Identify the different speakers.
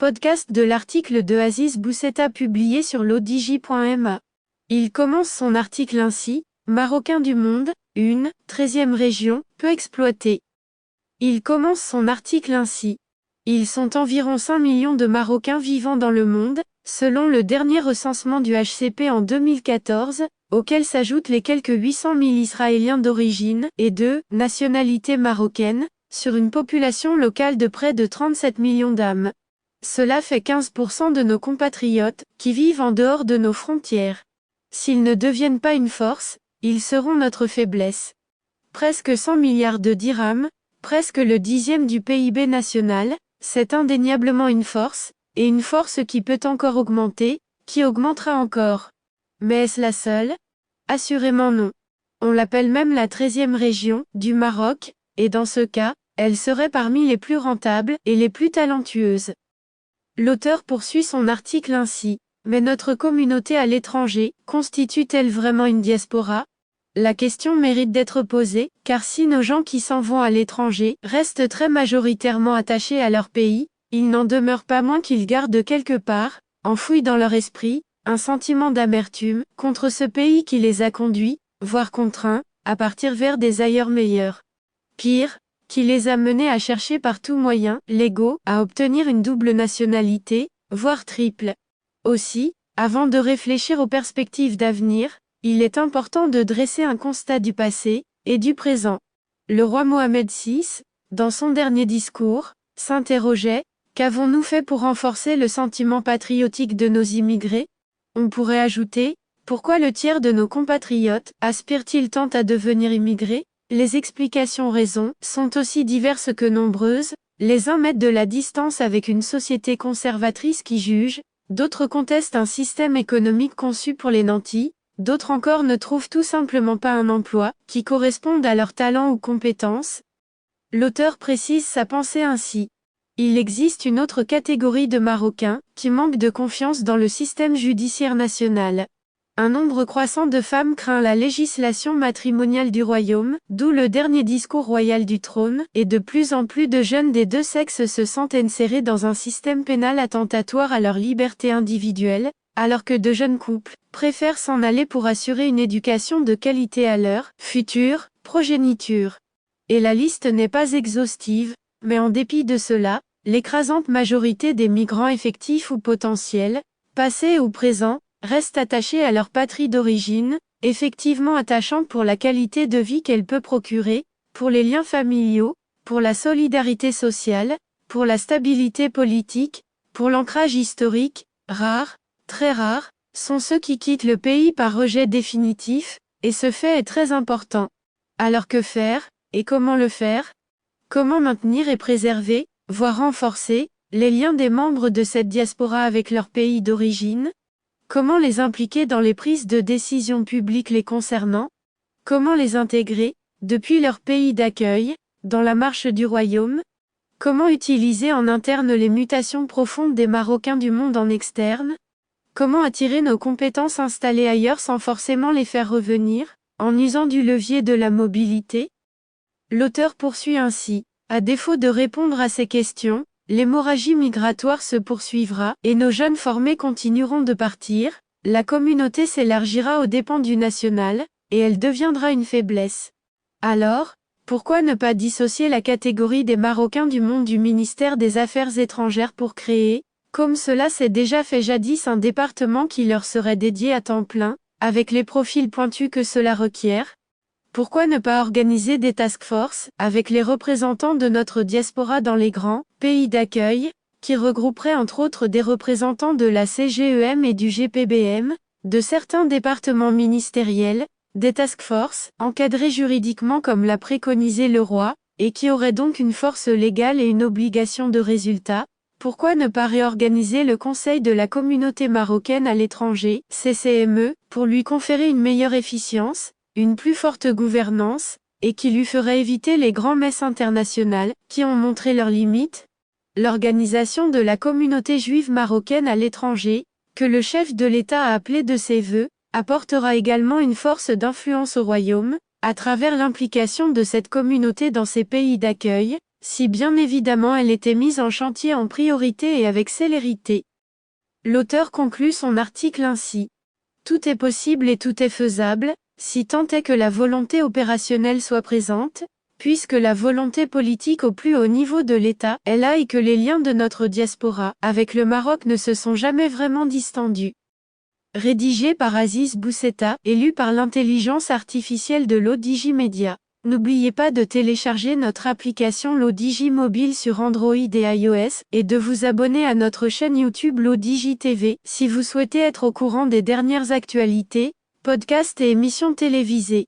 Speaker 1: Podcast de l'article de Aziz Bousseta publié sur l'odj.ma. Il commence son article ainsi, Marocains du monde, une, 13e région, peu exploitée. Il commence son article ainsi. Ils sont environ 5 millions de Marocains vivant dans le monde, selon le dernier recensement du HCP en 2014, auquel s'ajoutent les quelques 800 000 Israéliens d'origine et de nationalité marocaine, sur une population locale de près de 37 millions d'âmes. Cela fait 15% de nos compatriotes, qui vivent en dehors de nos frontières. S'ils ne deviennent pas une force, ils seront notre faiblesse. Presque 100 milliards de dirhams, presque le 10e du PIB national, c'est indéniablement une force, et une force qui peut encore augmenter, qui augmentera encore. Mais est-ce la seule? Assurément non. On l'appelle même la 13e région, du Maroc, et dans ce cas, elle serait parmi les plus rentables et les plus talentueuses. L'auteur poursuit son article ainsi. Mais notre communauté à l'étranger, constitue-t-elle vraiment une diaspora? La question mérite d'être posée, car si nos gens qui s'en vont à l'étranger restent très majoritairement attachés à leur pays, il n'en demeure pas moins qu'ils gardent quelque part, enfoui dans leur esprit, un sentiment d'amertume contre ce pays qui les a conduits, voire contraints, à partir vers des ailleurs meilleurs. Pire, qui les a menés à chercher par tous moyens, légaux, à obtenir une double nationalité, voire triple. Aussi, avant de réfléchir aux perspectives d'avenir, il est important de dresser un constat du passé, et du présent. Le roi Mohamed VI, dans son dernier discours, s'interrogeait, qu'avons-nous fait pour renforcer le sentiment patriotique de nos immigrés? On pourrait ajouter, pourquoi le tiers de nos compatriotes aspirent-ils tant à devenir immigrés? Les explications-raisons sont aussi diverses que nombreuses, les uns mettent de la distance avec une société conservatrice qui juge, d'autres contestent un système économique conçu pour les nantis, d'autres encore ne trouvent tout simplement pas un emploi qui corresponde à leurs talents ou compétences. L'auteur précise sa pensée ainsi. Il existe une autre catégorie de Marocains qui manquent de confiance dans le système judiciaire national. Un nombre croissant de femmes craint la législation matrimoniale du royaume, d'où le dernier discours royal du trône, et de plus en plus de jeunes des deux sexes se sentent insérés dans un système pénal attentatoire à leur liberté individuelle, alors que de jeunes couples préfèrent s'en aller pour assurer une éducation de qualité à leur future progéniture. Et la liste n'est pas exhaustive, mais en dépit de cela, l'écrasante majorité des migrants effectifs ou potentiels, passés ou présents, restent attachés à leur patrie d'origine, effectivement attachante pour la qualité de vie qu'elle peut procurer, pour les liens familiaux, pour la solidarité sociale, pour la stabilité politique, pour l'ancrage historique, rares, très rares, sont ceux qui quittent le pays par rejet définitif, et ce fait est très important. Alors que faire, et comment le faire? Comment maintenir et préserver, voire renforcer, les liens des membres de cette diaspora avec leur pays d'origine? Comment les impliquer dans les prises de décision publiques les concernant? Comment les intégrer, depuis leur pays d'accueil, dans la marche du royaume? Comment utiliser en interne les mutations profondes des Marocains du monde en externe? Comment attirer nos compétences installées ailleurs sans forcément les faire revenir, en usant du levier de la mobilité? L'auteur poursuit ainsi. À défaut de répondre à ces questions, l'hémorragie migratoire se poursuivra, et nos jeunes formés continueront de partir, la communauté s'élargira aux dépens du national, et elle deviendra une faiblesse. Alors, pourquoi ne pas dissocier la catégorie des Marocains du monde du ministère des Affaires étrangères pour créer, comme cela s'est déjà fait jadis, un département qui leur serait dédié à temps plein, avec les profils pointus que cela requiert? Pourquoi ne pas organiser des task force, avec les représentants de notre diaspora dans les grands pays d'accueil, qui regrouperaient entre autres des représentants de la CGEM et du GPBM, de certains départements ministériels, des task force, encadrés juridiquement comme l'a préconisé le roi, et qui auraient donc une force légale et une obligation de résultat? Pourquoi ne pas réorganiser le Conseil de la communauté marocaine à l'étranger, CCME, pour lui conférer une meilleure efficience, une plus forte gouvernance, et qui lui ferait éviter les grands messes internationales, qui ont montré leurs limites? L'organisation de la communauté juive marocaine à l'étranger, que le chef de l'État a appelée de ses vœux, apportera également une force d'influence au royaume, à travers l'implication de cette communauté dans ses pays d'accueil, si bien évidemment elle était mise en chantier en priorité et avec célérité. L'auteur conclut son article ainsi. Tout est possible et tout est faisable, si tant est que la volonté opérationnelle soit présente, puisque la volonté politique au plus haut niveau de l'État est là et que les liens de notre diaspora avec le Maroc ne se sont jamais vraiment distendus. Rédigé par Aziz Bousseta et lu par l'intelligence artificielle de l'ODJ Media. N'oubliez pas de télécharger notre application l'ODJ Mobile sur Android et iOS, et de vous abonner à notre chaîne YouTube l'ODJ TV, si vous souhaitez être au courant des dernières actualités, podcasts et émissions télévisées.